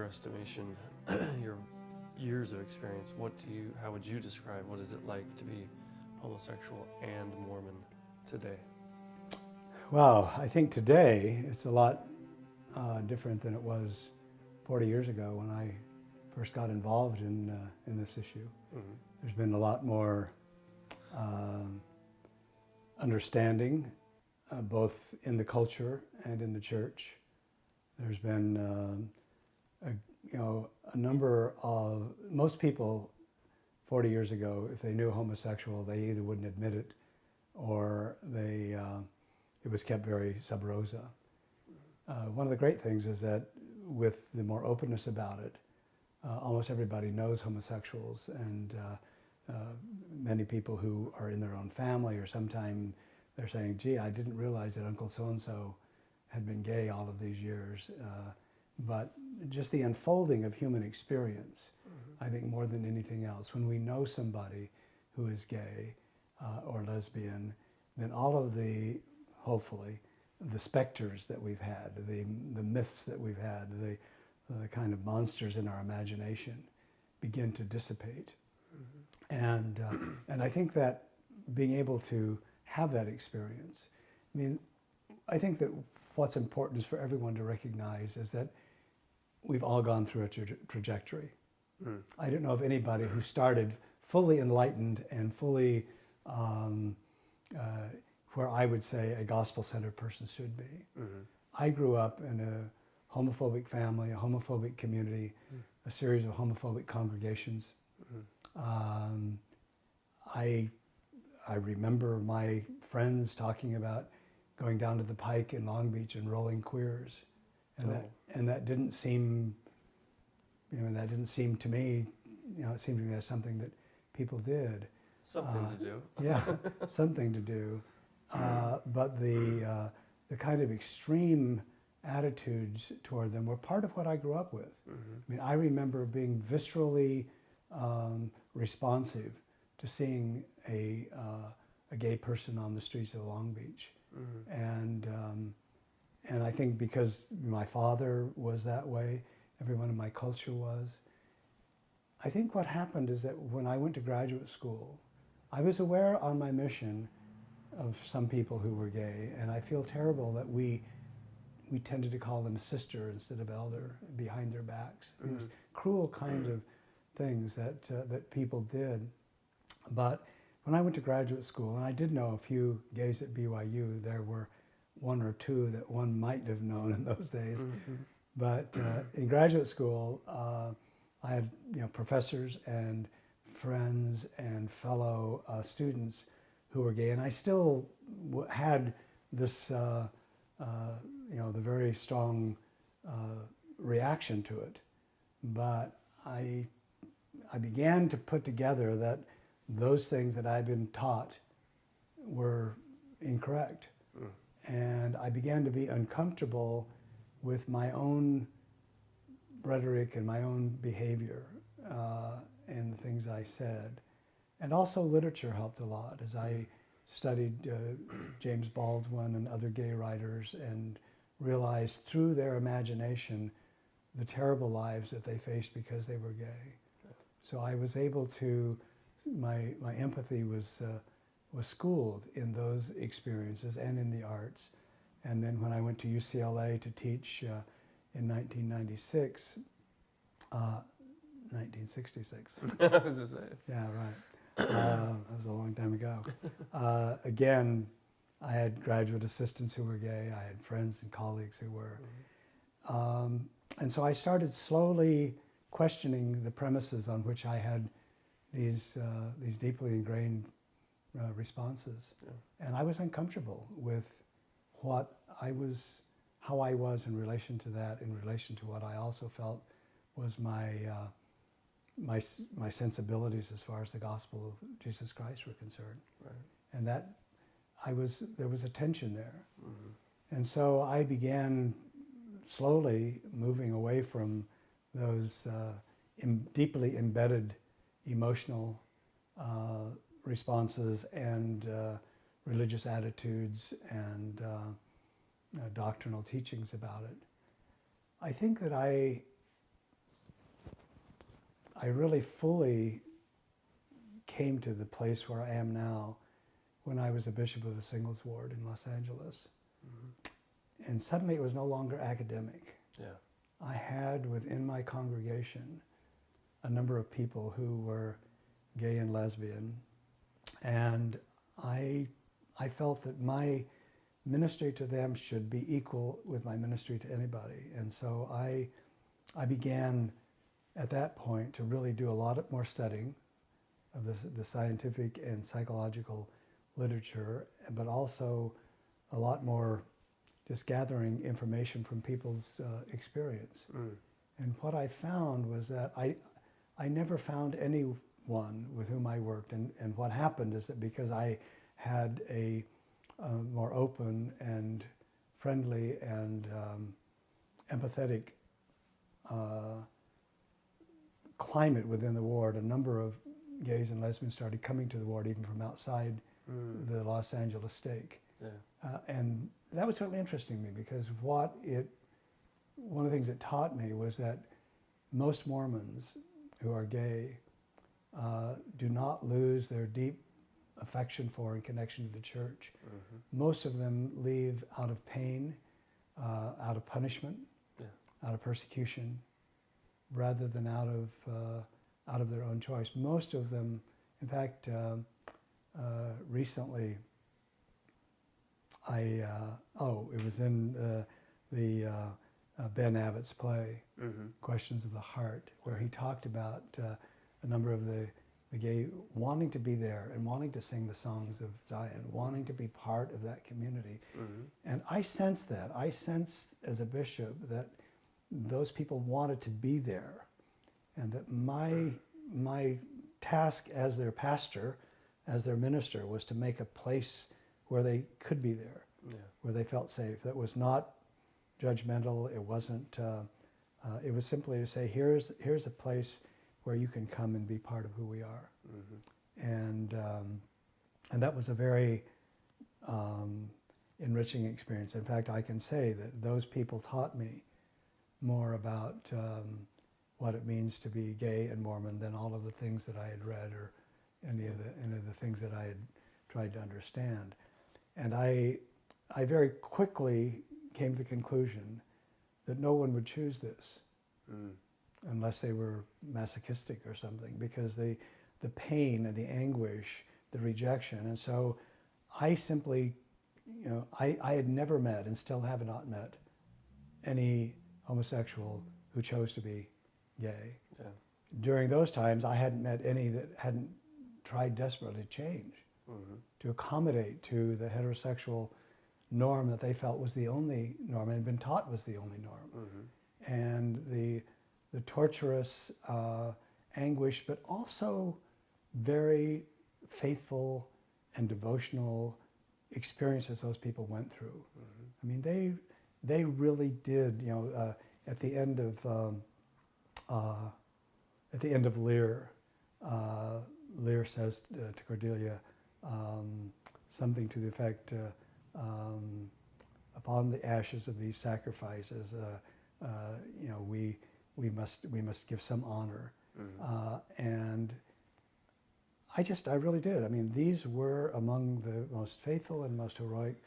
estimation, your years of experience, how would you describe what is it like to be homosexual and Mormon today? Well, I think today it's a lot different than it was 40 years ago when I first got involved in this issue. Mm-hmm. There's been a lot more understanding, both in the culture and in the church. There's been a number of, most people 40 years ago, if they knew homosexual, they either wouldn't admit it or it was kept very sub rosa. One of the great things is that with the more openness about it, almost everybody knows homosexuals, and many people who are in their own family, or sometime they're saying, gee, I didn't realize that Uncle so-and-so had been gay all of these years. But just the unfolding of human experience, mm-hmm. I think more than anything else, when we know somebody who is gay or lesbian, then all of the, hopefully, the specters that we've had, the myths that we've had, the kind of monsters in our imagination begin to dissipate. Mm-hmm. And I think that being able to have that experience, I mean, I think that what's important is for everyone to recognize is that we've all gone through a trajectory. Mm. I don't know of anybody who started fully enlightened and fully where I would say a gospel-centered person should be. Mm-hmm. I grew up in a homophobic family, a homophobic community, a series of homophobic congregations. Mm-hmm. I remember my friends talking about going down to the Pike in Long Beach and rolling queers, and that didn't seem, that didn't seem to me, it seemed to me as something that people did. Something to do. Yeah, something to do. But the kind of extreme attitudes toward them were part of what I grew up with. Mm-hmm. I mean, I remember being viscerally responsive to seeing a gay person on the streets of Long Beach. Mm-hmm. And I think because my father was that way, everyone in my culture was. I think what happened is that when I went to graduate school, I was aware on my mission of some people who were gay, and I feel terrible that we tended to call them sister instead of elder behind their backs. Mm-hmm. It was cruel kind of things that people did. But when I went to graduate school, and I did know a few gays at BYU, there were one or two that one might have known in those days. Mm-hmm. But in graduate school, I had professors and friends and fellow students who were gay, and I still had this, the very strong reaction to it. But I began to put together that those things that I'd been taught were incorrect. Mm. And I began to be uncomfortable with my own rhetoric and my own behavior and the things I said. And also literature helped a lot as I studied James Baldwin and other gay writers and realized through their imagination the terrible lives that they faced because they were gay. So I was able to, my empathy was schooled in those experiences and in the arts. And then when I went to UCLA to teach in 1996, 1966. I was to say. Yeah, right. That was a long time ago. Again, I had graduate assistants who were gay. I had friends and colleagues who were. Mm-hmm. And so I started slowly questioning the premises on which I had these deeply ingrained responses. Yeah. And I was uncomfortable with how I was in relation to that, in relation to what I also felt was my sensibilities as far as the gospel of Jesus Christ were concerned. Right. And that there was a tension there. Mm-hmm. And so I began slowly moving away from those deeply embedded emotional responses and religious attitudes and doctrinal teachings about it. I think that I I really fully came to the place where I am now when I was a bishop of a singles ward in Los Angeles. Mm-hmm. And suddenly it was no longer academic. Yeah. I had within my congregation a number of people who were gay and lesbian, and I felt that my ministry to them should be equal with my ministry to anybody. And so I began at that point to really do a lot more studying of the scientific and psychological literature, but also a lot more just gathering information from people's experience. Mm. And what I found was that I never found anyone with whom I worked, and what happened is that because I had a more open and friendly and empathetic climate within the ward, a number of gays and lesbians started coming to the ward even from outside the Los Angeles stake. Yeah. And that was certainly interesting to me, because one of the things it taught me was that most Mormons who are gay do not lose their deep affection for and connection to the church. Mm-hmm. Most of them leave out of pain, out of punishment, out of persecution, rather than out of their own choice. Most of them, in fact, recently, it was in the Ben Abbott's play, Questions of the Heart, where he talked about a number of the gay wanting to be there and wanting to sing the songs of Zion, wanting to be part of that community. Mm-hmm. And I sensed that. I sensed as a bishop that those people wanted to be there, and that my task as their pastor, as their minister, was to make a place where they could be there, where they felt safe. That was not judgmental. It wasn't. It was simply to say, here's a place where you can come and be part of who we are. Mm-hmm. And that was a very enriching experience. In fact, I can say that those people taught me more about what it means to be gay and Mormon than all of the things that I had read or any of the things that I had tried to understand. And I very quickly came to the conclusion that no one would choose this unless they were masochistic or something, because the pain and the anguish, the rejection. And so I simply, I had never met and still have not met any homosexual who chose to be gay. Yeah. During those times, I hadn't met any that hadn't tried desperately to change, to accommodate to the heterosexual norm that they felt was the only norm and had been taught was the only norm. And the torturous anguish, but also very faithful and devotional experiences those people went through. I mean, they really did. At the end of Lear, Lear says to Cordelia something to the effect, "Upon the ashes of these sacrifices, we must give some honor." And I really did. I mean, these were among the most faithful and most heroic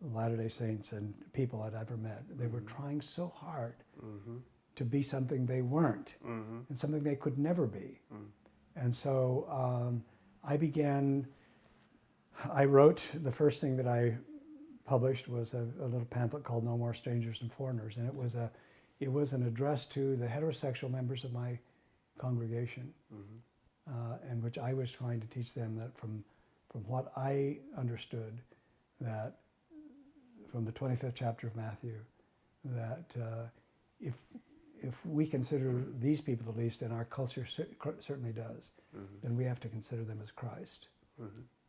Latter-day Saints and people I'd ever met. They were trying so hard to be something they weren't, and something they could never be. And so I wrote, the first thing that I published was a little pamphlet called No More Strangers and Foreigners, and it was an address to the heterosexual members of my congregation, and which I was trying to teach them that from what I understood, that from the 25th chapter of Matthew, that if we consider these people the least, and our culture certainly does, then we have to consider them as Christ.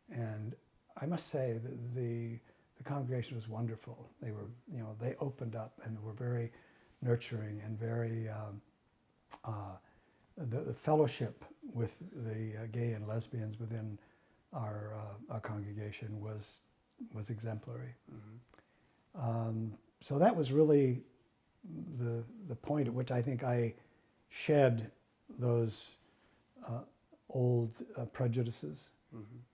And I must say that the congregation was wonderful. They were, they opened up and were very nurturing and very, the fellowship with the gay and lesbians within our congregation was exemplary. So that was really the point at which I think I shed those old prejudices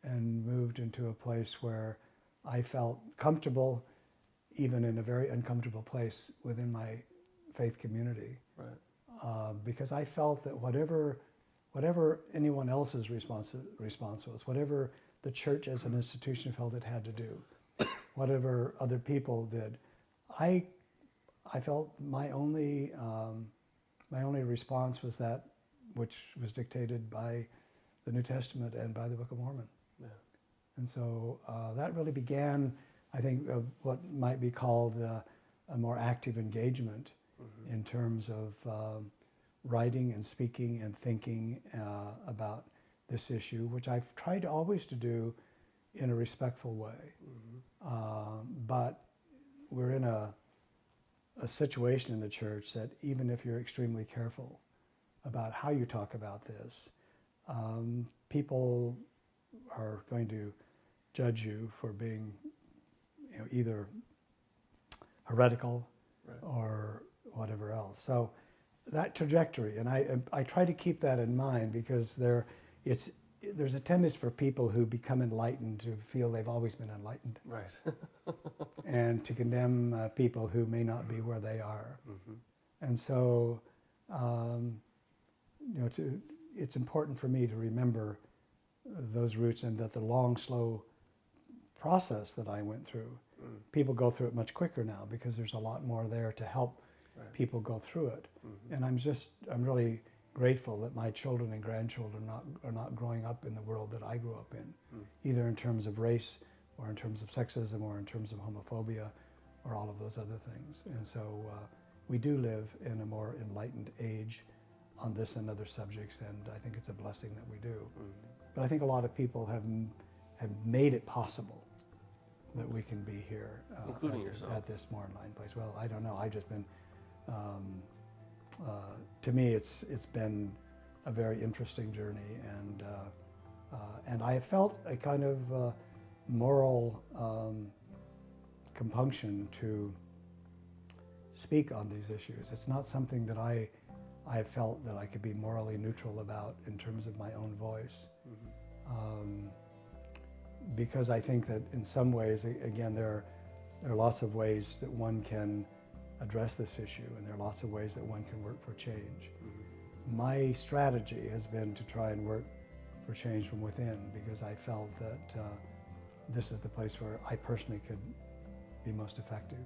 and moved into a place where I felt comfortable, even in a very uncomfortable place within my faith community. Right. Because I felt that whatever anyone else's response was, whatever the church as an institution felt it had to do, whatever other people did, I felt my only response was that which was dictated by the New Testament and by the Book of Mormon. Yeah. And so that really began, I think, what might be called a more active engagement in terms of writing and speaking and thinking about this issue, which I've tried always to do in a respectful way. But we're in a situation in the church that even if you're extremely careful about how you talk about this, people are going to judge you for being, either heretical Right. or whatever else. So that trajectory, and I try to keep that in mind, because there's a tendency for people who become enlightened to feel they've always been enlightened, Right. and to condemn people who may not be where they are. And so, it's important for me to remember those roots, and that the long, slow process that I went through, people go through it much quicker now because there's a lot more there to help people go through it. And I'm really grateful that my children and grandchildren are not growing up in the world that I grew up in, either in terms of race or in terms of sexism or in terms of homophobia or all of those other things. And so we do live in a more enlightened age on this and other subjects, and I think it's a blessing that we do. But I think a lot of people have made it possible that we can be here Including yourself. at this more enlightened place. Well, I don't know. I've just been, to me, it's been a very interesting journey, and I have felt a kind of moral compunction to speak on these issues. It's not something that I felt that I could be morally neutral about in terms of my own voice. Because I think that in some ways, again, there are lots of ways that one can address this issue, and there are lots of ways that one can work for change. My strategy has been to try and work for change from within, because I felt that this is the place where I personally could be most effective.